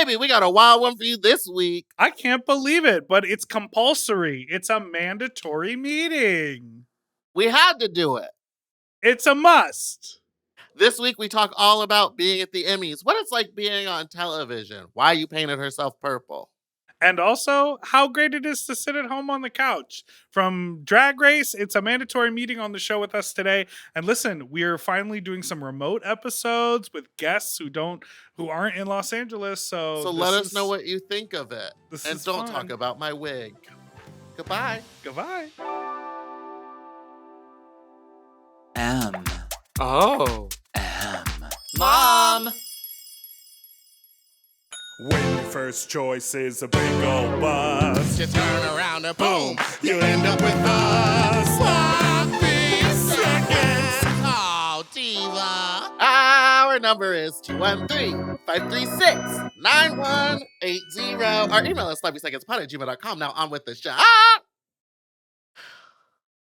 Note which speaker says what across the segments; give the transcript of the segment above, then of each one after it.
Speaker 1: baby, we got a wild one for you this week.
Speaker 2: I can't believe it, but it's compulsory. It's a mandatory meeting.
Speaker 1: We had to do it.
Speaker 2: It's a must.
Speaker 1: This week, we talk all about being at the Emmys, what it's like being on television, why you painted herself purple.
Speaker 2: And also, how great it is to sit at home on the couch. From Drag Race, it's a mandatory meeting on the show with us today. And listen, we're finally doing some remote episodes with guests who aren't in Los Angeles. So
Speaker 1: let us know what you think of it. And don't talk about my wig. Goodbye.
Speaker 2: Goodbye.
Speaker 3: Oh.
Speaker 1: Mom!
Speaker 2: When your first choice is a big old bus,
Speaker 1: You turn around and boom, you end up with us. Sloppy seconds. Oh, diva. Our number is 213-536-9180. Our email is sloppysecondspod@gmail.com. Now on with the show.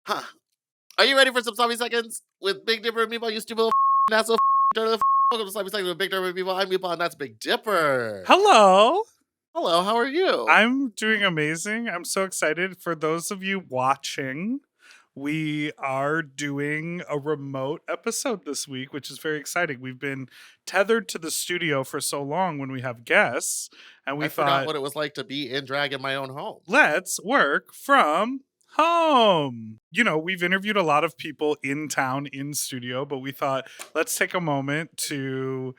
Speaker 1: Huh. Are you ready for some sloppy seconds with Big Dipper and Meatball? You stupid little asshole. Welcome to Sloppy Seconds with Big Dipper and Meatball. I'm Meatball and that's Big Dipper.
Speaker 2: hello.
Speaker 1: Hello, how are you?
Speaker 2: I'm doing amazing. I'm so excited. For those of you watching, we are doing a remote episode this week, which is very exciting. We've been tethered to the studio for so long when we have guests, and we
Speaker 1: forgot
Speaker 2: thought,
Speaker 1: what it was like to be in drag in my own home.
Speaker 2: let's work from home. You know, we've interviewed a lot of people in town, in studio, but we thought, let's take a moment to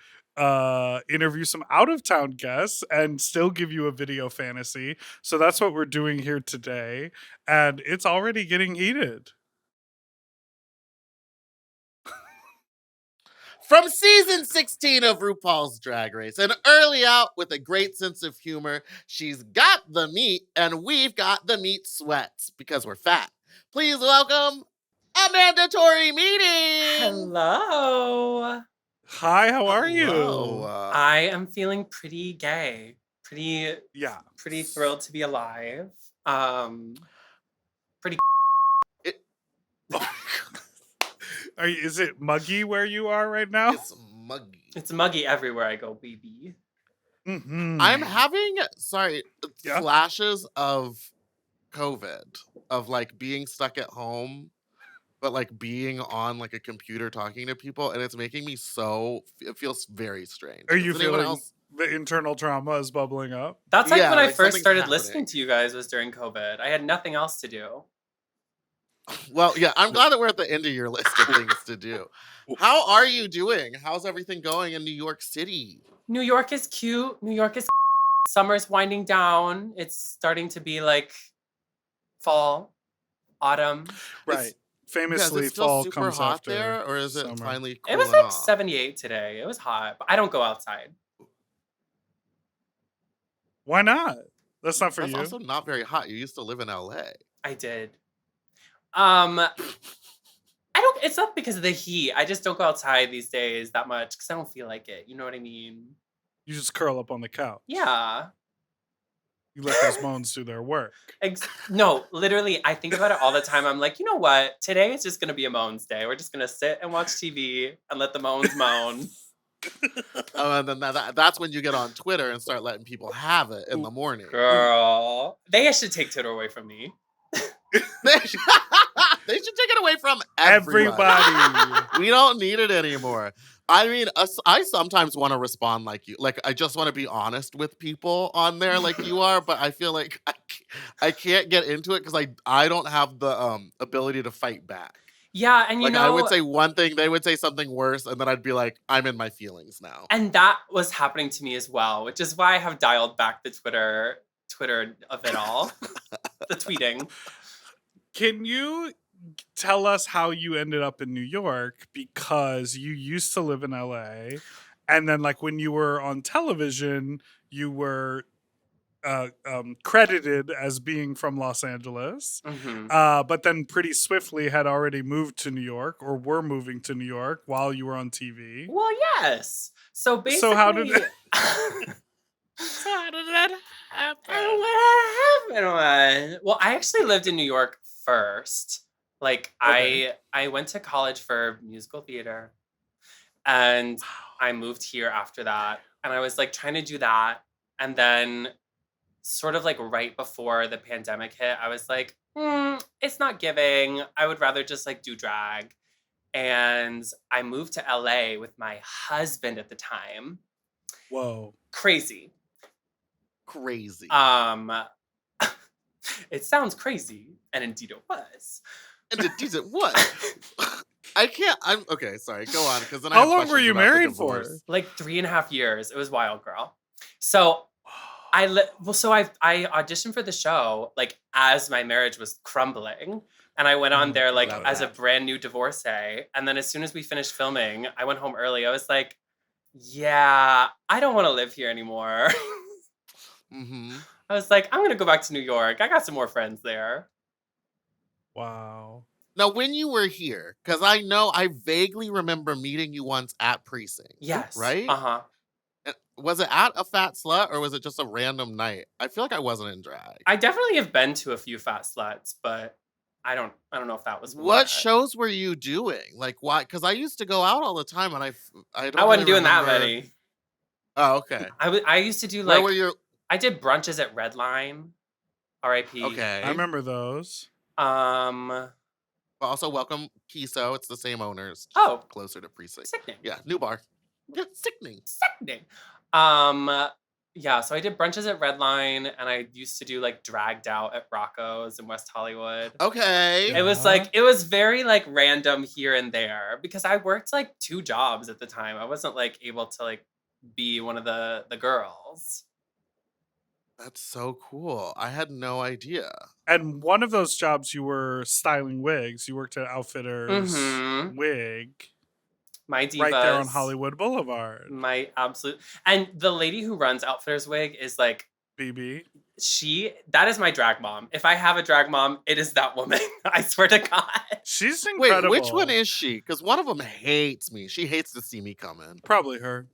Speaker 2: interview some out-of-town guests and still give you a video fantasy. So that's what we're doing here today, and it's already getting heated.
Speaker 1: From season 16 of RuPaul's Drag Race, and early out with a great sense of humor, she's got the meat, and we've got the meat sweats because we're fat. Please welcome Amanda Tori Meating.
Speaker 3: Hello.
Speaker 2: Hi, how are you?
Speaker 3: I am feeling pretty gay. Pretty thrilled to be alive.
Speaker 2: Is it muggy where you are right now?
Speaker 1: It's muggy.
Speaker 3: It's muggy everywhere I go, baby.
Speaker 2: Mm-hmm.
Speaker 1: I'm having, flashes of COVID, of like being stuck at home, but like being on like a computer talking to people, and it's making me it feels very strange.
Speaker 2: Are you feeling the internal trauma is bubbling up?
Speaker 3: That's like when I first started listening to you guys was during COVID. I had nothing else to do.
Speaker 1: Well, yeah, I'm glad that we're at the end of your list of things to do. How are you doing? How's everything going in New York City?
Speaker 3: New York is cute. New York is summer's winding down. It's starting to be like fall, autumn.
Speaker 2: Right. Famously,
Speaker 1: is it still
Speaker 2: fall
Speaker 1: super
Speaker 2: comes
Speaker 1: hot
Speaker 2: after
Speaker 1: there, or is it
Speaker 2: summer.
Speaker 1: finally
Speaker 3: It was
Speaker 1: cooling
Speaker 3: like
Speaker 1: off?
Speaker 3: 78 today. It was hot, but I don't go outside.
Speaker 2: Why not? That's not for
Speaker 1: That's
Speaker 2: you.
Speaker 1: also not very hot. You used to live in LA.
Speaker 3: I did. It's not because of the heat. I just don't go outside these days that much because I don't feel like it. You know what I mean?
Speaker 2: You just curl up on the couch.
Speaker 3: Yeah.
Speaker 2: You let those mones do their work.
Speaker 3: No, literally, I think about it all the time. I'm like, you know what? Today is just going to be a moans day. We're just going to sit and watch TV and let the moans moan.
Speaker 1: And then that's when you get on Twitter and start letting people have it in the morning.
Speaker 3: Girl. They should take Twitter away from me.
Speaker 1: They should take it away from everybody. We don't need it anymore. I mean, I sometimes want to respond like you. Like, I just want to be honest with people on there like you are, but I feel like I can't get into it because I don't have the ability to fight back.
Speaker 3: Yeah, and you know...
Speaker 1: I would say one thing, they would say something worse, and then I'd be like, I'm in my feelings now.
Speaker 3: And that was happening to me as well, which is why I have dialed back the Twitter of it all. The tweeting.
Speaker 2: Can you tell us how you ended up in New York? Because you used to live in LA, and then like when you were on television, you were credited as being from Los Angeles, but then pretty swiftly had already moved to New York or were moving to New York while you were on TV.
Speaker 3: Well, yes. So basically...
Speaker 2: So how did that
Speaker 3: happen? What happened? Well, I actually lived in New York first. Like, okay. I went to college for musical theater, and I moved here after that. And I was like trying to do that And then sort of like right before the pandemic hit, I was like, it's not giving. I would rather just like do drag. And I moved to LA with my husband at the time.
Speaker 2: Whoa.
Speaker 3: Crazy. It sounds crazy, and indeed it was.
Speaker 1: And indeed it was. I'm okay, sorry, go on. Because then
Speaker 2: how long were you married for?
Speaker 3: Like 3.5 years. It was wild, girl. So I auditioned for the show like as my marriage was crumbling. And I went on there like as a brand new divorcee. And then as soon as we finished filming, I went home early. I was like, yeah, I don't want to live here anymore.
Speaker 1: Mm-hmm.
Speaker 3: I was like, I'm going to go back to New York. I got some more friends there.
Speaker 2: Wow.
Speaker 1: Now, when you were here, because I vaguely remember meeting you once at Precinct.
Speaker 3: Yes.
Speaker 1: Right?
Speaker 3: Uh-huh.
Speaker 1: Was it at a Fat Slut or was it just a random night? I feel like I wasn't in drag.
Speaker 3: I definitely have been to a few Fat Sluts, but I don't know if that was
Speaker 1: what shows were you doing? Like, why? Because I used to go out all the time, and I
Speaker 3: wasn't
Speaker 1: really
Speaker 3: doing
Speaker 1: remember...
Speaker 3: that many.
Speaker 1: Oh, okay.
Speaker 3: I used to do
Speaker 1: Where were you?
Speaker 3: I did brunches at Redline, R.I.P.
Speaker 1: Okay,
Speaker 2: I remember those.
Speaker 1: Also, welcome Kiso. It's the same owners.
Speaker 3: Oh,
Speaker 1: closer to Precinct.
Speaker 3: Sickening.
Speaker 1: Yeah, new bar. Yeah, sickening.
Speaker 3: Yeah, so I did brunches at Redline, and I used to do like dragged out at Rocco's in West Hollywood.
Speaker 1: Okay.
Speaker 3: It was very like random here and there because I worked like 2 jobs at the time. I wasn't like able to like be one of the girls.
Speaker 1: That's so cool. I had no idea.
Speaker 2: And one of those jobs you were styling wigs. You worked at Outfitters Wig.
Speaker 3: My Divas.
Speaker 2: Right there on Hollywood Boulevard.
Speaker 3: My absolute... And the lady who runs Outfitters Wig is like...
Speaker 2: BB.
Speaker 3: That is my drag mom. If I have a drag mom, it is that woman. I swear to God.
Speaker 2: She's incredible.
Speaker 1: Wait, which one is she? Because one of them hates me. She hates to see me come in.
Speaker 2: Probably her.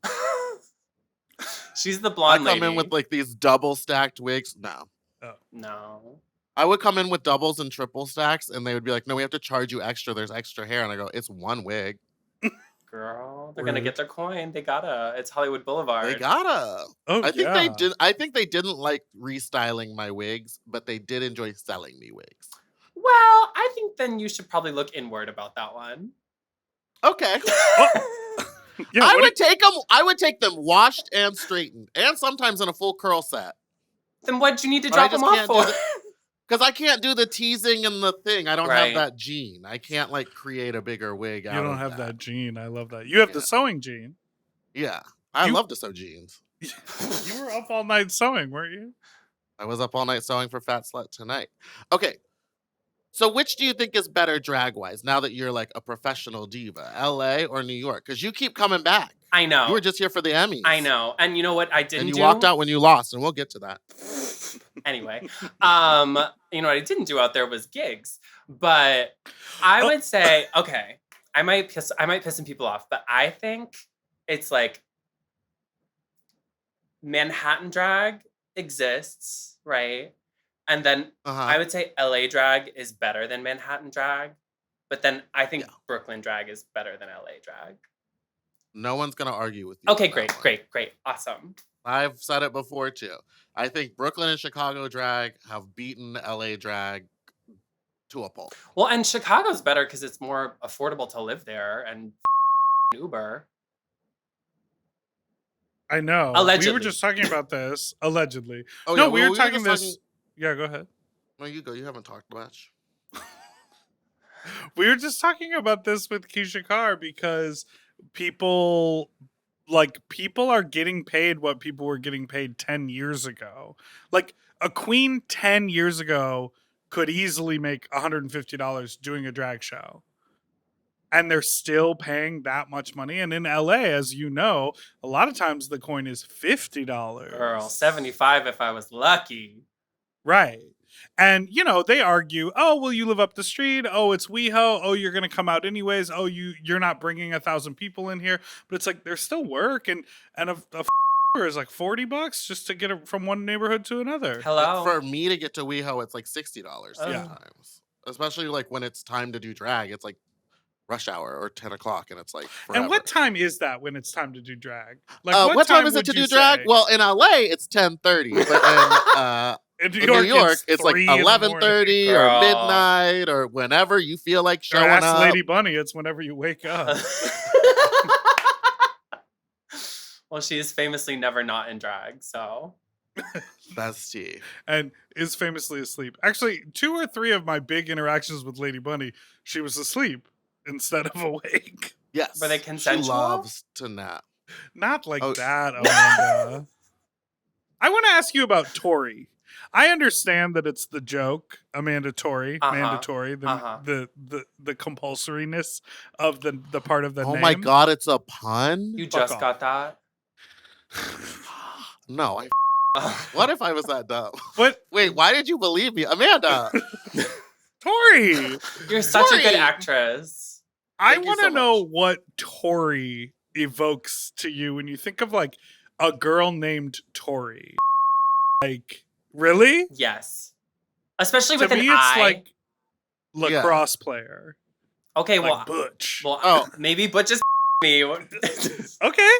Speaker 3: She's the blonde lady.
Speaker 1: I come in with like these double stacked wigs. No.
Speaker 2: Oh.
Speaker 3: No.
Speaker 1: I would come in with doubles and triple stacks, and they would be like, no, we have to charge you extra. There's extra hair. And I go, it's one wig.
Speaker 3: Girl, they're going to get their coin. They gotta. It's Hollywood Boulevard.
Speaker 1: They gotta.
Speaker 2: Oh,
Speaker 1: I think they didn't like restyling my wigs, but they did enjoy selling me wigs.
Speaker 3: Well, I think then you should probably look inward about that one.
Speaker 1: Okay.
Speaker 2: Yeah,
Speaker 1: I would take them washed and straightened, and sometimes in a full curl set.
Speaker 3: Then what'd you need to drop them off for?
Speaker 1: Because I can't do the teasing and the thing. I don't have that gene. I can't like create a bigger wig.
Speaker 2: You don't have that gene. I love that. You have the sewing gene.
Speaker 1: Yeah, I love to sew jeans.
Speaker 2: You were up all night sewing, weren't you?
Speaker 1: I was up all night sewing for Fat Slut tonight. Okay. So which do you think is better drag-wise now that you're like a professional diva? LA or New York? Because you keep coming back.
Speaker 3: I know.
Speaker 1: You were just here for the Emmys.
Speaker 3: I know. And you know what I didn't do?
Speaker 1: And you walked out when you lost, and we'll get to that.
Speaker 3: Anyway. You know what I didn't do out there was gigs. But I would say, okay, I might piss some people off, but I think it's like Manhattan drag exists, right? And then I would say LA drag is better than Manhattan drag. But then I think Brooklyn drag is better than LA drag.
Speaker 1: No one's going to argue with you.
Speaker 3: Okay, great. Awesome.
Speaker 1: I've said it before, too. I think Brooklyn and Chicago drag have beaten LA drag to a pulp.
Speaker 3: Well, and Chicago's better because it's more affordable to live there and Uber.
Speaker 2: I know.
Speaker 3: Allegedly.
Speaker 2: We were just talking about this. Allegedly.
Speaker 1: Oh,
Speaker 2: no,
Speaker 1: yeah,
Speaker 2: we were talking this. Yeah, go ahead.
Speaker 1: No, you go. You haven't talked much.
Speaker 2: We were just talking about this with Keisha Carr because people are getting paid what people were getting paid 10 years ago. Like a queen 10 years ago could easily make $150 doing a drag show. And they're still paying that much money. And in LA, as you know, a lot of times the coin is $50.
Speaker 3: Girl, $75 if I was lucky.
Speaker 2: Right. And, you know, they argue, oh, well, you live up the street. Oh, it's WeHo. Oh, you're going to come out anyways. Oh, you're not bringing 1,000 people in here. But it's like, there's still work. And a is like $40 just to get it from one neighborhood to another.
Speaker 3: Hello.
Speaker 1: For me to get to WeHo, it's like $60 sometimes. Especially like when it's time to do drag. It's like rush hour or 10 o'clock, and it's like forever.
Speaker 2: And what time is that when it's time to do drag? Like,
Speaker 1: what time is it to do drag?
Speaker 2: Say?
Speaker 1: Well, in LA, it's 10:30, but in New York, it's like 11:30 or midnight or whenever you feel like showing up.
Speaker 2: Lady Bunny, it's whenever you wake up.
Speaker 3: Well, she is famously never not in drag, so.
Speaker 1: That's tea.
Speaker 2: And is famously asleep. Actually, 2 or 3 of my big interactions with Lady Bunny, she was asleep instead of awake.
Speaker 1: Yes.
Speaker 3: Were they consensual?
Speaker 1: She loves to nap.
Speaker 2: Not like that, Amanda. I want to ask you about Tori. I understand that it's the joke, Amanda Tori, mandatory, the compulsoriness of the part of the name.
Speaker 1: Oh my God, it's a pun?
Speaker 3: You just got that?
Speaker 1: No, what if I was that dumb?
Speaker 2: What?
Speaker 1: Wait, why did you believe me? Amanda!
Speaker 2: Tori!
Speaker 3: You're such a good actress.
Speaker 2: I want to know what Tori evokes to you when you think of like a girl named Tori. Like, really?
Speaker 3: Yes. Especially with
Speaker 2: to me,
Speaker 3: an
Speaker 2: it's
Speaker 3: I.
Speaker 2: like lacrosse player.
Speaker 3: Okay,
Speaker 2: like Butch.
Speaker 3: Well, maybe Butch is me.
Speaker 2: Okay.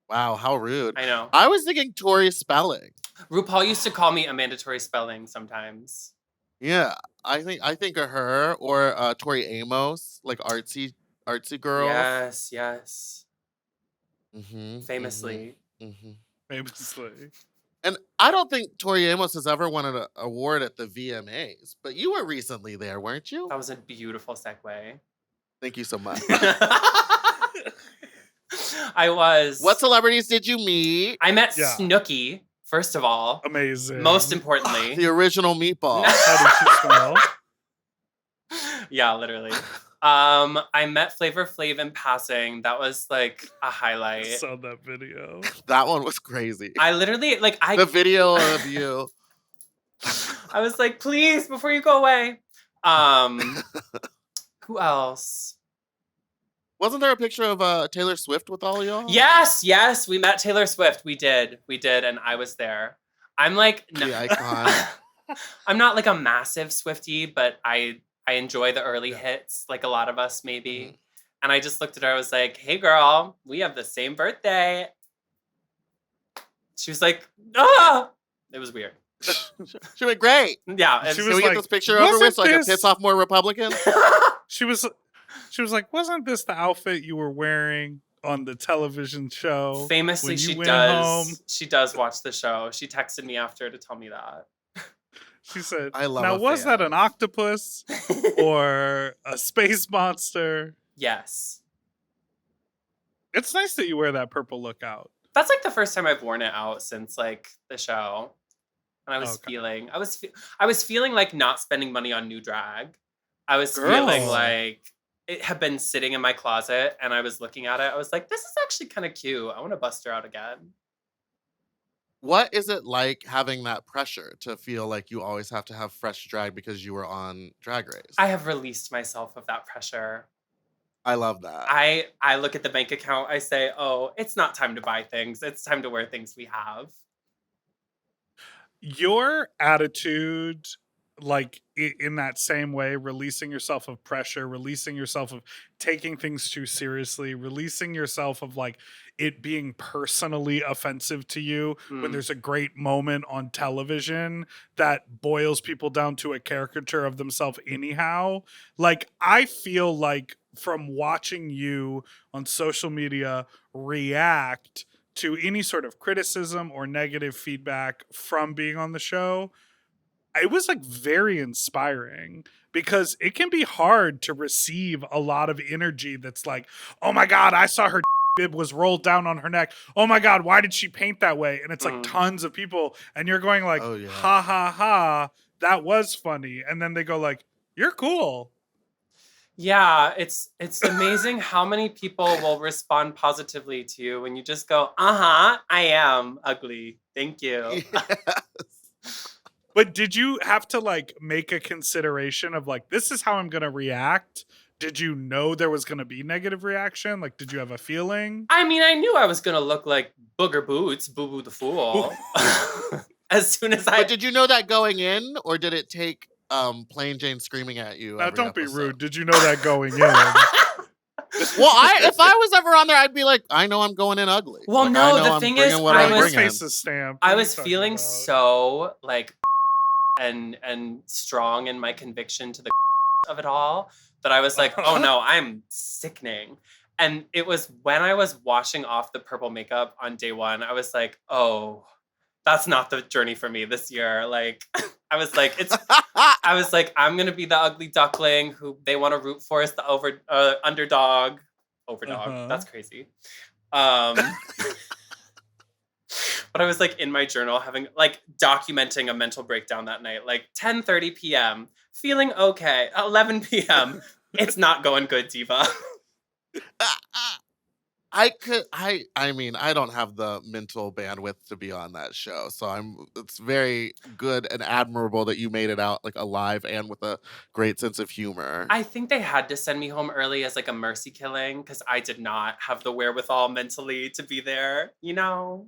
Speaker 1: Wow, how rude.
Speaker 3: I know.
Speaker 1: I was thinking Tori Spelling.
Speaker 3: RuPaul used to call me Amanda Tori Spelling sometimes.
Speaker 1: Yeah, I think of her or Tori Amos, like artsy girl.
Speaker 3: Yes.
Speaker 1: Mm-hmm,
Speaker 3: Famously.
Speaker 1: Mm-hmm.
Speaker 2: Famously.
Speaker 1: And I don't think Tori Amos has ever won an award at the VMAs, but you were recently there, weren't you?
Speaker 3: That was a beautiful segue.
Speaker 1: Thank you so much.
Speaker 3: I was.
Speaker 1: What celebrities did you meet?
Speaker 3: I met Snooki, first of all.
Speaker 2: Amazing.
Speaker 3: Most importantly.
Speaker 1: The original Meatball.
Speaker 2: How did she smell?
Speaker 3: Yeah, literally. I met Flavor Flav in passing. That was like a highlight.
Speaker 2: I saw that video.
Speaker 1: That one was crazy.
Speaker 3: I literally
Speaker 1: the video of you.
Speaker 3: I was like, please, before you go away. Who else?
Speaker 1: Wasn't there a picture of Taylor Swift with all y'all?
Speaker 3: Yes, we met Taylor Swift. We did, and I was there. I'm like
Speaker 1: the icon.
Speaker 3: I'm not like a massive Swiftie, but I enjoy the early hits, like a lot of us maybe. Mm-hmm. And I just looked at her. I was like, "Hey, girl, we have the same birthday." She was like, "Ah!" It was weird.
Speaker 1: She went great.
Speaker 3: Yeah,
Speaker 1: and can we get this picture over with so I can piss off more Republicans?
Speaker 2: She was like, wasn't this the outfit you were wearing on the television show?
Speaker 3: Famously, she does. Home? She does watch the show. She texted me after to tell me that.
Speaker 2: She said,
Speaker 1: I love
Speaker 2: now, was that an octopus or a space monster?
Speaker 3: Yes.
Speaker 2: It's nice that you wear that purple look out.
Speaker 3: That's like the first time I've worn it out since like the show. And I was I was feeling like not spending money on new drag. I was feeling like it had been sitting in my closet and I was looking at it. I was like, this is actually kind of cute. I want to bust her out again.
Speaker 1: What is it like having that pressure to feel like you always have to have fresh drag because you were on Drag Race?
Speaker 3: I have released myself of that pressure.
Speaker 1: I love that.
Speaker 3: I look at the bank account. I say, oh, it's not time to buy things. It's time to wear things we have.
Speaker 2: Your attitude, like in that same way, releasing yourself of pressure, releasing yourself of taking things too seriously, releasing yourself of like it being personally offensive to you when there's a great moment on television that boils people down to a caricature of themselves anyhow. Like, I feel like from watching you on social media react to any sort of criticism or negative feedback from being on the show, it was like very inspiring because it can be hard to receive a lot of energy that's like, oh my God, I saw her bib was rolled down on her neck. Oh my God, why did she paint that way? And it's like tons of people and you're going like, ha ha ha, that was funny. And then they go like, you're cool.
Speaker 3: Yeah, it's amazing how many people will respond positively to you when you just go, I am ugly. Thank you.
Speaker 1: Yes.
Speaker 2: But did you have to like make a consideration of like, this is how I'm going to react? Did you know there was going to be negative reaction? Like, did you have a feeling?
Speaker 3: I mean, I knew I was going to look like Booger Boots, Boo Boo the Fool. As soon as
Speaker 1: But did you know that going in, or did it take Plain Jane screaming at you?
Speaker 2: Now, don't
Speaker 1: episode?
Speaker 2: be rude. Did you know that going in?
Speaker 1: Well, if I was ever on there, I'd be like, I know I'm going in ugly.
Speaker 3: Well,
Speaker 1: like,
Speaker 3: no,
Speaker 1: the
Speaker 3: thing is, I was feeling so like and strong in my conviction to the of it all that I was like, oh no, I'm sickening. And it was when I was washing off the purple makeup on day one, I was like, oh, that's not the journey for me this year. Like, I was like, I'm gonna be the ugly duckling who they want to root for as the underdog. That's crazy. But I was like in my journal having like documenting a mental breakdown that night, like 10:30 p.m. feeling okay, 11 p.m. it's not going good, diva.
Speaker 1: I mean, I don't have the mental bandwidth to be on that show. So it's very good and admirable that you made it out like alive and with a great sense of humor.
Speaker 3: I think they had to send me home early as like a mercy killing because I did not have the wherewithal mentally to be there, you know?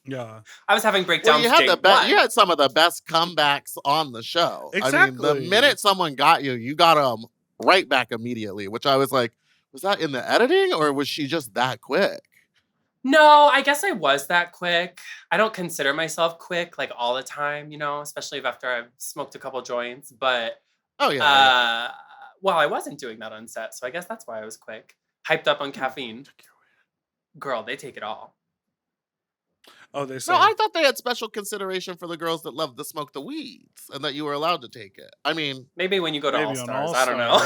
Speaker 2: Yeah.
Speaker 3: I was having breakdowns.
Speaker 1: You had some of the best comebacks on the show.
Speaker 2: Exactly.
Speaker 1: I mean, the minute someone got you, you got them right back immediately, which I was like, was that in the editing or was she just that quick?
Speaker 3: No, I guess I was that quick. I don't consider myself quick like all the time, you know, especially after I've smoked a couple joints. But well, I wasn't doing that on set, so I guess that's why I was quick. Hyped up on caffeine. Girl, they take it all.
Speaker 2: Oh, they say.
Speaker 1: No, I thought they had special consideration for the girls that love to smoke the weeds and that you were allowed to take it. I mean,
Speaker 3: maybe when you go to All Stars, I don't know.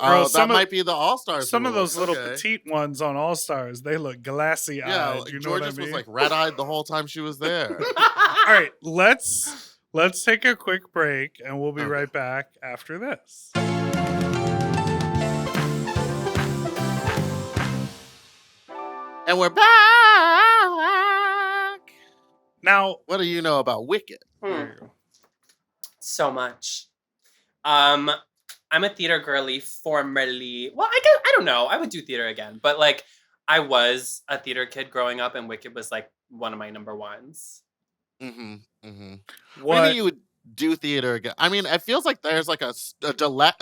Speaker 1: Girl, that might be the All Stars.
Speaker 2: Some of those little petite ones on All Stars, they look glassy eyed.
Speaker 1: Yeah, like
Speaker 2: you know
Speaker 1: Georgia
Speaker 2: what I mean?
Speaker 1: was like red eyed the whole time she was there.
Speaker 2: All right, let's take a quick break and we'll be right back after this.
Speaker 1: And we're back.
Speaker 2: Now,
Speaker 1: what do you know about Wicked?
Speaker 3: So much. I'm a theater girly formerly. Well, I don't know. I would do theater again, but like I was a theater kid growing up, and Wicked was like one of my number ones.
Speaker 1: Mm-hmm. Mm-hmm. What do you would do theater again? I mean, it feels like there's like a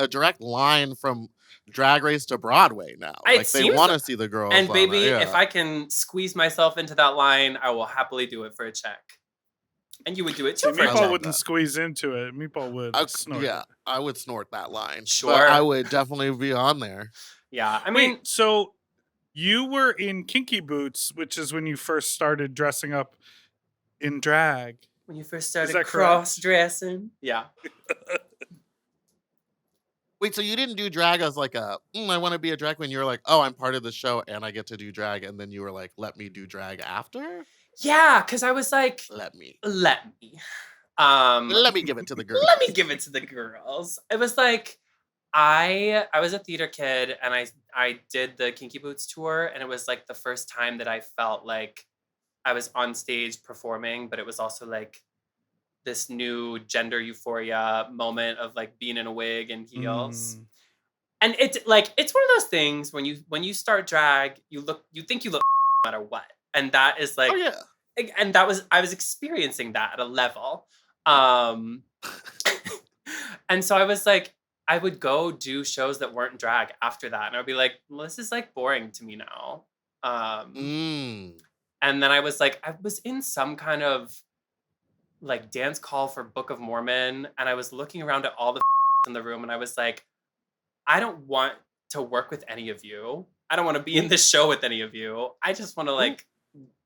Speaker 1: direct line from Drag Race to Broadway now. Like they want to see the girls.
Speaker 3: And baby, if I can squeeze myself into that line, I will happily do it for a check. And you would do it too.
Speaker 2: Meatball wouldn't squeeze into it. Meatball would snort.
Speaker 1: Yeah, I would snort that line.
Speaker 3: Sure,
Speaker 1: but I would definitely be on there.
Speaker 3: Yeah, I mean,
Speaker 2: so you were in Kinky Boots, which is when you first started dressing up in drag.
Speaker 3: When you first started cross-dressing. Yeah.
Speaker 1: Wait, so you didn't do drag as like I want to be a drag queen. You were like, oh, I'm part of the show and I get to do drag. And then you were like, let me do drag after?
Speaker 3: Yeah, because I was like,
Speaker 1: let me.
Speaker 3: Let me
Speaker 1: give it to the girls.
Speaker 3: Let me give it to the girls. It was like, I was a theater kid and I did the Kinky Boots tour. And it was like the first time that I felt like I was on stage performing, but it was also like this new gender euphoria moment of like being in a wig and heels. And it's one of those things when you start drag, you think you look no matter what. And that is like, and I was experiencing that at a level. And so I was like, I would go do shows that weren't drag after that. And I would be like, well, this is like boring to me now. And then I was like, I was in some kind of like dance call for Book of Mormon. And I was looking around at all the in the room and I was like, I don't want to work with any of you. I don't want to be in this show with any of you. I just want to like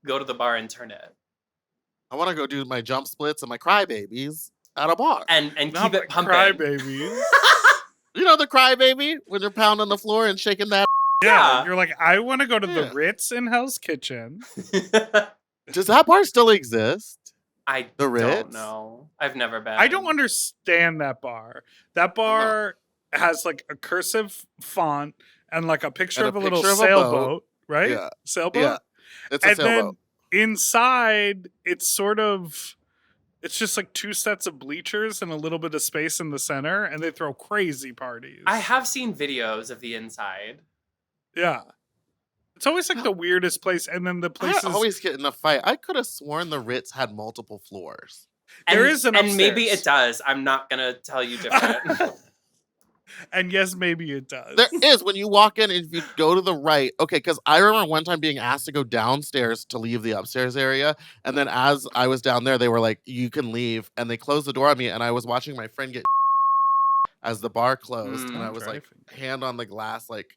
Speaker 3: go to the bar and turn it.
Speaker 1: I want to go do my jump splits and my crybabies at a bar.
Speaker 3: And keep it pumping.
Speaker 2: Crybabies.
Speaker 1: You know the crybaby? When they're pounding the floor and shaking that.
Speaker 2: Yeah. You're like, I want to go to the Ritz in Hell's Kitchen.
Speaker 1: Does that bar still exist?
Speaker 3: I don't know. I've never been.
Speaker 2: I don't understand that bar. That bar has like a cursive font and like a picture of a little sailboat, right?
Speaker 1: Yeah.
Speaker 2: Sailboat?
Speaker 1: Yeah. It's a sailboat.
Speaker 2: Then inside, it's just like two sets of bleachers and a little bit of space in the center, and they throw crazy parties.
Speaker 3: I have seen videos of the inside.
Speaker 2: Yeah. It's always like the weirdest place, and then the places...
Speaker 1: I always get in a fight. I could have sworn the Ritz had multiple floors.
Speaker 2: There is an upstairs.
Speaker 3: And maybe it does. I'm not going to tell you different.
Speaker 2: And yes, maybe it does.
Speaker 1: There is, when you walk in, and if you go to the right, okay, because I remember one time being asked to go downstairs to leave the upstairs area, and then as I was down there, they were like, you can leave, and they closed the door on me, and I was watching my friend get as the bar closed, and I was like, hand on the glass, like,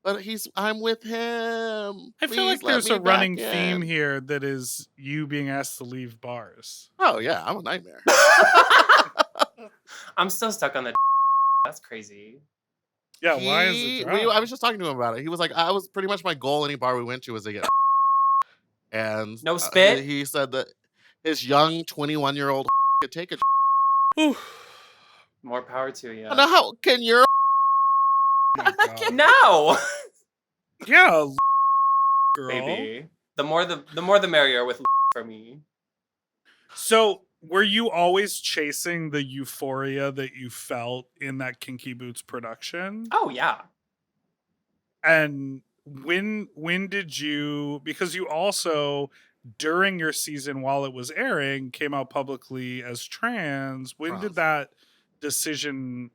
Speaker 1: but I'm with him.
Speaker 2: I feel like
Speaker 1: Please let
Speaker 2: there's
Speaker 1: me
Speaker 2: a running
Speaker 1: back
Speaker 2: theme
Speaker 1: in."
Speaker 2: here that is you being asked to leave bars.
Speaker 1: Oh yeah, I'm a nightmare.
Speaker 3: I'm still stuck on the. That's crazy.
Speaker 2: Yeah, why is it drama?
Speaker 1: I was just talking to him about it. He was like, I was pretty much my goal any bar we went to was to get and
Speaker 3: No spit?
Speaker 1: he said that his young 21-year-old could take a
Speaker 3: More power to you.
Speaker 1: Now how can your
Speaker 3: No.
Speaker 2: Yeah, girl.
Speaker 3: Baby. The more the merrier with for me.
Speaker 2: So, were you always chasing the euphoria that you felt in that Kinky Boots production?
Speaker 3: Oh yeah.
Speaker 2: And when did you, because you also during your season while it was airing came out publicly as trans, when did that decision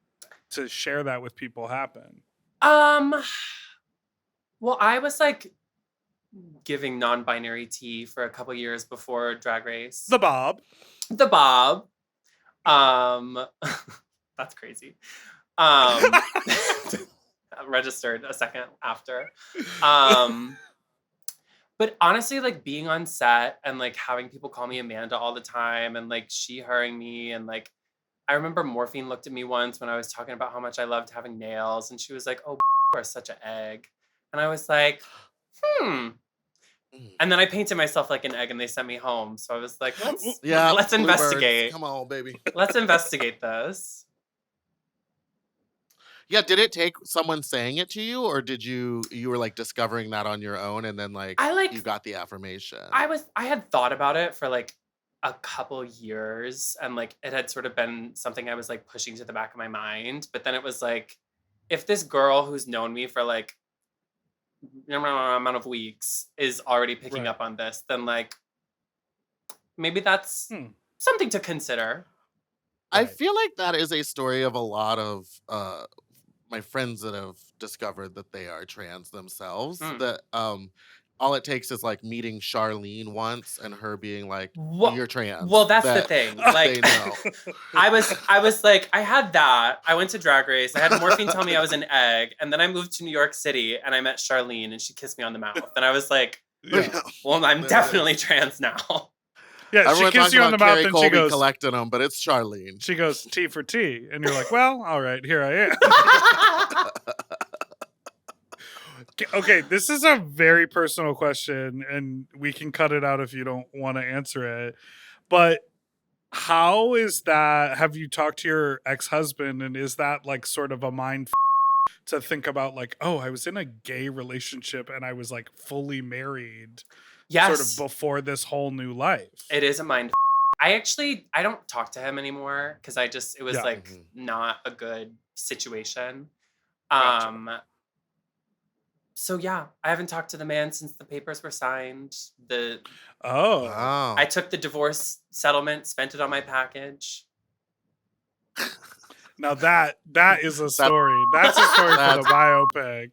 Speaker 2: to share that with people happen?
Speaker 3: Well, I was like giving non-binary tea for a couple years before Drag Race.
Speaker 2: The Bob.
Speaker 3: That's crazy. Registered a second after. But honestly, like being on set and like having people call me Amanda all the time and like she, herring me, and like I remember Morphine looked at me once when I was talking about how much I loved having nails, and she was like, "Oh, you are such an egg," and I was like, And then I painted myself like an egg, and they sent me home. So I was like, let's investigate.
Speaker 1: Come on, baby.
Speaker 3: Let's investigate this.
Speaker 1: Yeah, did it take someone saying it to you, or did you were like discovering that on your own, and then you got the affirmation?
Speaker 3: I had thought about it for like a couple years, and like it had sort of been something I was like pushing to the back of my mind. But then it was like, if this girl who's known me for like amount of weeks is already picking up on this, then like maybe that's something to consider.
Speaker 1: I feel like that is a story of a lot of my friends that have discovered that they are trans themselves. That all it takes is like meeting Charlene once and her being like, "You're trans."
Speaker 3: Well, that's the thing. Like, I was like, I had that. I went to Drag Race. I had Morphine tell me I was an egg, and then I moved to New York City and I met Charlene and she kissed me on the mouth, and I was like, well, I'm definitely trans now.
Speaker 2: Yeah, she kissed you on the mouth and she goes,
Speaker 1: collecting them, but it's Charlene.
Speaker 2: She goes, T for T. And you're like, well, all right, here I am. Okay, this is a very personal question, and we can cut it out if you don't want to answer it. But how is that? Have you talked to your ex-husband, and is that like sort of a mind to think about like, oh, I was in a gay relationship and I was like fully married?
Speaker 3: Yes.
Speaker 2: Sort of before this whole new life.
Speaker 3: It is a mind. I don't talk to him anymore because it was not a good situation.
Speaker 2: Gotcha.
Speaker 3: So yeah, I haven't talked to the man since the papers were signed.
Speaker 1: Wow.
Speaker 3: I took the divorce settlement, spent it on my package.
Speaker 2: Now that is a story. That's a story for the biopic.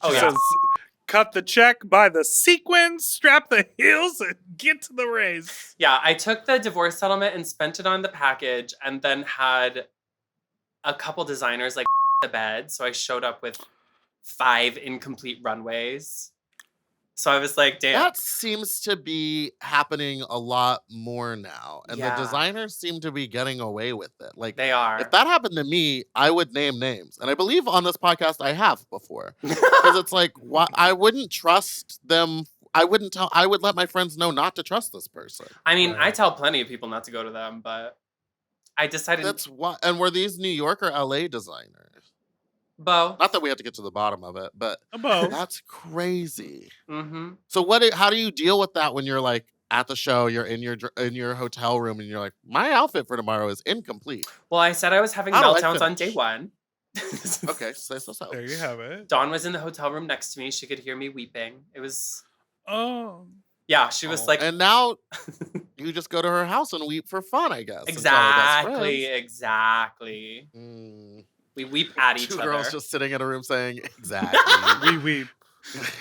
Speaker 3: Oh,
Speaker 2: yeah. Says, cut the check, buy the sequins, strap the heels, and get to the race.
Speaker 3: Yeah, I took the divorce settlement and spent it on the package, and then had a couple designers like the bed. So I showed up with 5 incomplete runways. So I was like, damn.
Speaker 1: That seems to be happening a lot more now. And the designers seem to be getting away with it. Like,
Speaker 3: they are.
Speaker 1: If that happened to me, I would name names. And I believe on this podcast I have before. Because it's like, I wouldn't trust them. I would let my friends know not to trust this person.
Speaker 3: I mean, I tell plenty of people not to go to them, but I decided.
Speaker 1: That's why. And were these New York or LA designers?
Speaker 3: Both.
Speaker 1: Not that we have to get to the bottom of it, but
Speaker 2: both.
Speaker 1: That's crazy.
Speaker 3: Mm-hmm.
Speaker 1: So how do you deal with that when you're like at the show, you're in your hotel room, and you're like, my outfit for tomorrow is incomplete?
Speaker 3: Well, I said I was having meltdowns on day 1.
Speaker 1: Okay, so
Speaker 2: there you have it.
Speaker 3: Dawn was in the hotel room next to me. She could hear me weeping. It was.
Speaker 2: Oh.
Speaker 3: Yeah, she was like.
Speaker 1: And now you just go to her house and weep for fun, I guess.
Speaker 3: Exactly.
Speaker 1: Mm.
Speaker 3: We weep at each
Speaker 1: Two
Speaker 3: other.
Speaker 1: girls just sitting in a room saying, exactly.
Speaker 2: We weep.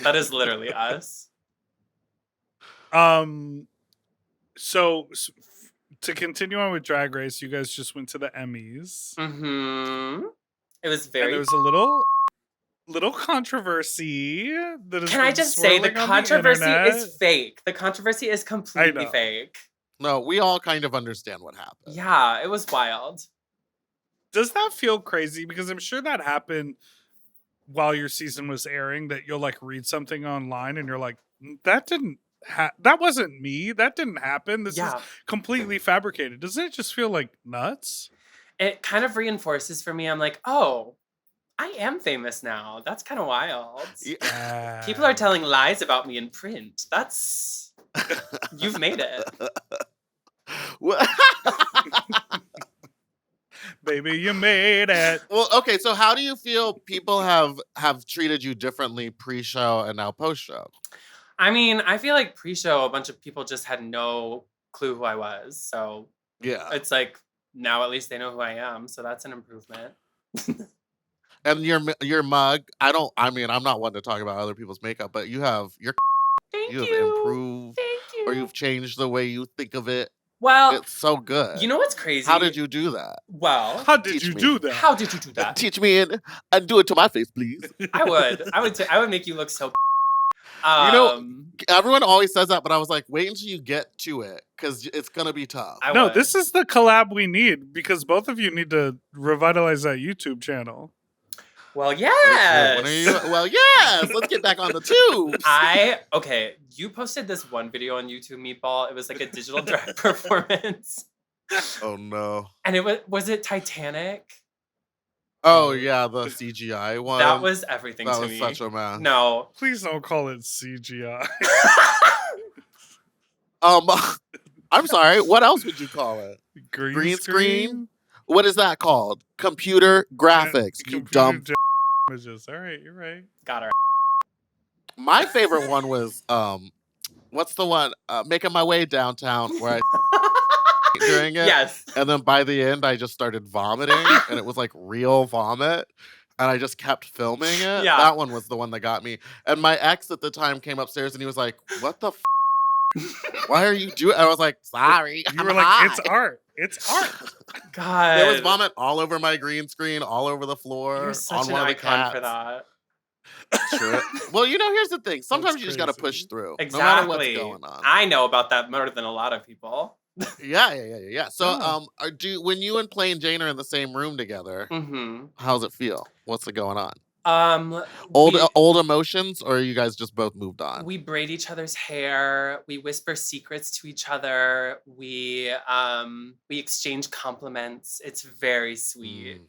Speaker 3: That is literally us.
Speaker 2: So to continue on with Drag Race, you guys just went to the Emmys.
Speaker 3: Mm-hmm. It was very...
Speaker 2: And there was a little controversy that is.
Speaker 3: Can I just say the controversy is fake? The controversy is completely fake.
Speaker 1: No, we all kind of understand what happened.
Speaker 3: Yeah, it was wild.
Speaker 2: Does that feel crazy? Because I'm sure that happened while your season was airing, that you'll like read something online and you're like, that wasn't me. That didn't happen. This is completely fabricated. Doesn't it just feel like nuts?
Speaker 3: It kind of reinforces for me. I'm like, oh, I am famous now. That's kind of wild.
Speaker 2: Yeah.
Speaker 3: People are telling lies about me in print. That's... You've made it.
Speaker 2: Baby, you made it.
Speaker 1: Well, okay, so how do you feel people have treated you differently pre-show and now post-show?
Speaker 3: I mean, I feel like pre-show, a bunch of people just had no clue who I was. So
Speaker 1: yeah,
Speaker 3: it's like, now at least they know who I am. So that's an improvement.
Speaker 1: And your mug, I'm not one to talk about other people's makeup, but you have
Speaker 3: Thank you.
Speaker 1: have improved.
Speaker 3: Thank you.
Speaker 1: Or you've changed the way you think of it.
Speaker 3: Well,
Speaker 1: it's so good.
Speaker 3: You know what's crazy?
Speaker 1: How did you do that?
Speaker 3: Well,
Speaker 2: how did you do that?
Speaker 3: How did you do that?
Speaker 1: Teach me and do it to my face, please.
Speaker 3: I would make you look so.
Speaker 1: Everyone always says that, but I was like, wait until you get to it because it's gonna be tough.
Speaker 2: This is the collab we need because both of you need to revitalize that YouTube channel.
Speaker 3: Well, yes.
Speaker 1: Yes. Let's get back on the tubes.
Speaker 3: You posted this one video on YouTube, Meatball. It was like a digital drag performance.
Speaker 1: Oh no.
Speaker 3: And was it Titanic?
Speaker 1: Oh yeah, the CGI one.
Speaker 3: That was everything to me.
Speaker 1: That was such a mess.
Speaker 3: No.
Speaker 2: Please don't call it CGI.
Speaker 1: I'm sorry. What else would you call it?
Speaker 2: Green screen?
Speaker 1: What is that called? Computer graphics. You dumb.
Speaker 2: Images. All right, you're right.
Speaker 3: Got her.
Speaker 1: My favorite one was what's the one? Making My Way Downtown, where I during it.
Speaker 3: Yes.
Speaker 1: And then by the end, I just started vomiting, and it was like real vomit. And I just kept filming it.
Speaker 3: Yeah.
Speaker 1: That one was the one that got me. And my ex at the time came upstairs, and he was like, "What the? Why are you doing?" I was like, "Sorry."
Speaker 2: You were like, "It's art. It's art."
Speaker 3: God.
Speaker 1: There was vomit all over my green screen, all over the floor.
Speaker 3: You're such
Speaker 1: on
Speaker 3: an
Speaker 1: one of the
Speaker 3: icon
Speaker 1: cats.
Speaker 3: for that.
Speaker 1: Sure. Well, here's the thing. Sometimes
Speaker 2: That's
Speaker 1: you just got to
Speaker 2: crazy.
Speaker 1: push through.
Speaker 3: Exactly.
Speaker 1: No matter what's going on.
Speaker 3: I know about that more than a lot of people.
Speaker 1: Yeah. So, when you and Plain Jane are in the same room together, how's it feel? What's going on? Old emotions, or you guys just both moved on?
Speaker 3: We braid each other's hair. We whisper secrets to each other. We exchange compliments. It's very sweet.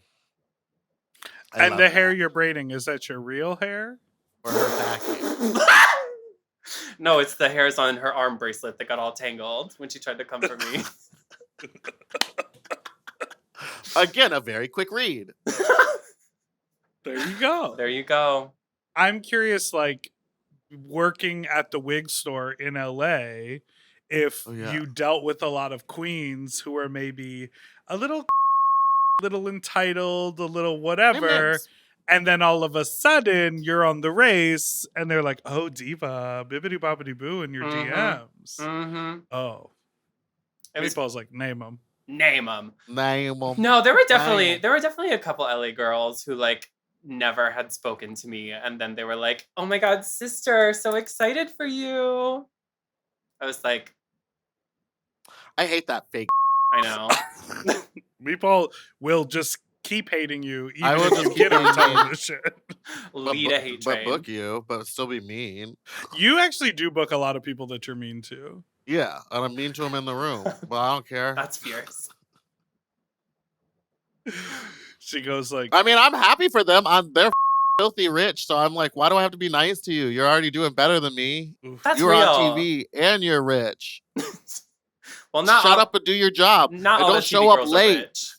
Speaker 2: And the hair you're braiding, is that your real hair?
Speaker 1: Or her back hair?
Speaker 3: No, it's the hairs on her arm bracelet that got all tangled when she tried to come for me.
Speaker 1: Again, a very quick read.
Speaker 2: There you go.
Speaker 3: There you go.
Speaker 2: I'm curious, like, working at the wig store in LA, if you dealt with a lot of queens who are maybe a little entitled, a little whatever, and then all of a sudden you're on the race and they're like, "Oh, diva, bibbidi bobbidi boo" in your DMs.
Speaker 3: Mm-hmm.
Speaker 2: Oh. Meatball's like, name them.
Speaker 3: Name them.
Speaker 1: Name them.
Speaker 3: No, there were definitely a couple LA girls who like never had spoken to me, and then they were like, "Oh my God, sister, so excited for you." I was like,
Speaker 1: I hate that fake.
Speaker 3: I know.
Speaker 2: Meatball will just keep hating you, even
Speaker 1: I will
Speaker 2: if you
Speaker 1: just
Speaker 2: get
Speaker 1: keep
Speaker 2: on television.
Speaker 3: Lead a hate train.
Speaker 1: But book you, but still be mean.
Speaker 2: You actually do book a lot of people that you're mean to.
Speaker 1: Yeah, and I'm mean to them in the room, but I don't care.
Speaker 3: That's fierce.
Speaker 2: She goes like,
Speaker 1: I mean, I'm happy for them. They're filthy rich, so I'm like, why do I have to be nice to you? You're already doing better than me.
Speaker 3: That's
Speaker 1: you're
Speaker 3: real.
Speaker 1: on TV and you're rich.
Speaker 3: Well, not
Speaker 1: shut up and do your job.
Speaker 3: Not
Speaker 1: and
Speaker 3: all
Speaker 1: don't
Speaker 3: the TV
Speaker 1: show up
Speaker 3: girls
Speaker 1: late.
Speaker 3: Are rich.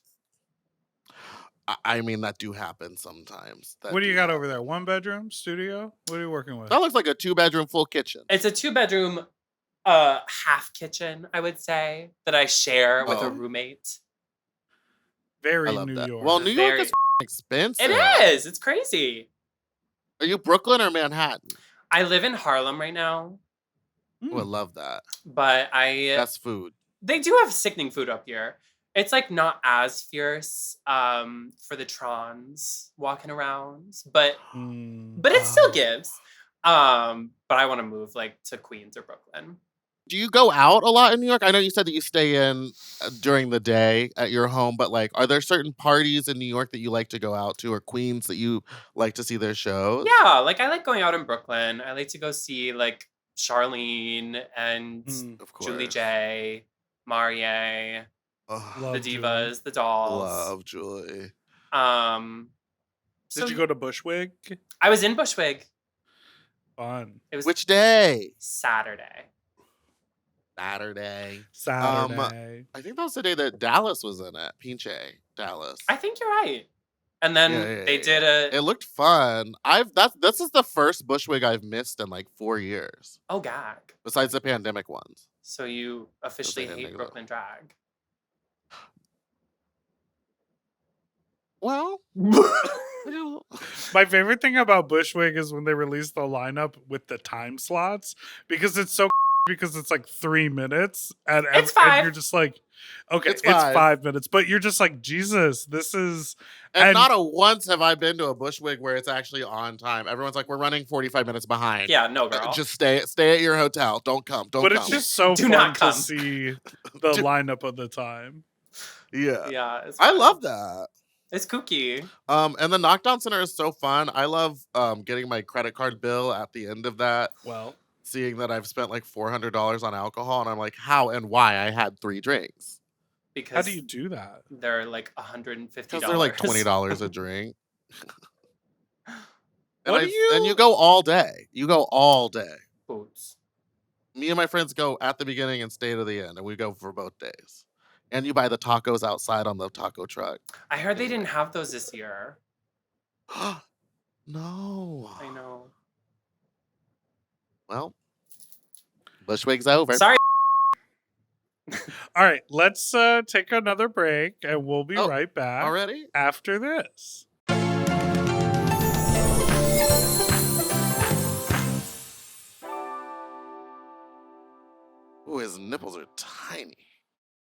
Speaker 1: I mean, that do happen sometimes.
Speaker 2: What do you got over there? 1 bedroom studio? What are you working with?
Speaker 1: That looks like a 2-bedroom full kitchen.
Speaker 3: It's a 2-bedroom, half kitchen, I would say, that I share with a roommate.
Speaker 2: Very
Speaker 1: I love
Speaker 2: New
Speaker 1: that.
Speaker 2: York.
Speaker 1: Well, New York is expensive.
Speaker 3: It is. It's crazy.
Speaker 1: Are you Brooklyn or Manhattan?
Speaker 3: I live in Harlem right now.
Speaker 1: Oh, I love that.
Speaker 3: But
Speaker 1: That's food.
Speaker 3: They do have sickening food up here. It's like not as fierce for the trans walking around, but it still gives. But I want to move like to Queens or Brooklyn.
Speaker 1: Do you go out a lot in New York? I know you said that you stay in during the day at your home, but like, are there certain parties in New York that you like to go out to, or Queens that you like to see their shows?
Speaker 3: Yeah, like I like going out in Brooklyn. I like to go see like Charlene and Julie J, Marie, the divas, the dolls.
Speaker 1: Love Julie.
Speaker 2: Did you go to Bushwick?
Speaker 3: I was in Bushwick.
Speaker 2: Fun.
Speaker 3: It was
Speaker 1: Which day?
Speaker 3: Saturday.
Speaker 1: Saturday.
Speaker 2: I
Speaker 1: think that was the day that Dallas was in it. Pinche Dallas.
Speaker 3: I think you're right. And then they did a.
Speaker 1: It looked fun. This is the first Bushwig I've missed in like 4 years.
Speaker 3: Oh, gag.
Speaker 1: Besides the pandemic ones.
Speaker 3: So you officially hate Brooklyn drag.
Speaker 1: Well,
Speaker 2: my favorite thing about Bushwig is when they release the lineup with the time slots, because it's so because it's like 3 minutes and you're just like, okay, it's 5 minutes, but you're just like, Jesus, this is.
Speaker 1: And not a once have I been to a Bushwig where it's actually on time. Everyone's like, we're running 45 minutes behind.
Speaker 3: Yeah, no, girl.
Speaker 1: Just stay at your hotel. Don't come. But
Speaker 2: it's just so fun to see the lineup of the time.
Speaker 1: Yeah.
Speaker 3: Yeah.
Speaker 1: I love that.
Speaker 3: It's kooky.
Speaker 1: And the Knockdown Center is so fun. I love getting my credit card bill at the end of that.
Speaker 2: Well,
Speaker 1: seeing that I've spent like $400 on alcohol, and I'm like, how and why I had 3 drinks.
Speaker 3: Because
Speaker 2: how do you do that?
Speaker 3: They're like $150.
Speaker 1: Because they're like $20 a drink.
Speaker 2: And
Speaker 1: you go all day. You go all day.
Speaker 3: Boots.
Speaker 1: Me and my friends go at the beginning and stay to the end, and we go for both days. And you buy the tacos outside on the taco truck.
Speaker 3: I heard they didn't have those this year.
Speaker 1: No.
Speaker 3: I know.
Speaker 1: Well, Bushwig's over.
Speaker 3: Sorry.
Speaker 2: All right, let's take another break, and we'll be right back.
Speaker 1: Already?
Speaker 2: After this.
Speaker 1: Ooh, his nipples are tiny.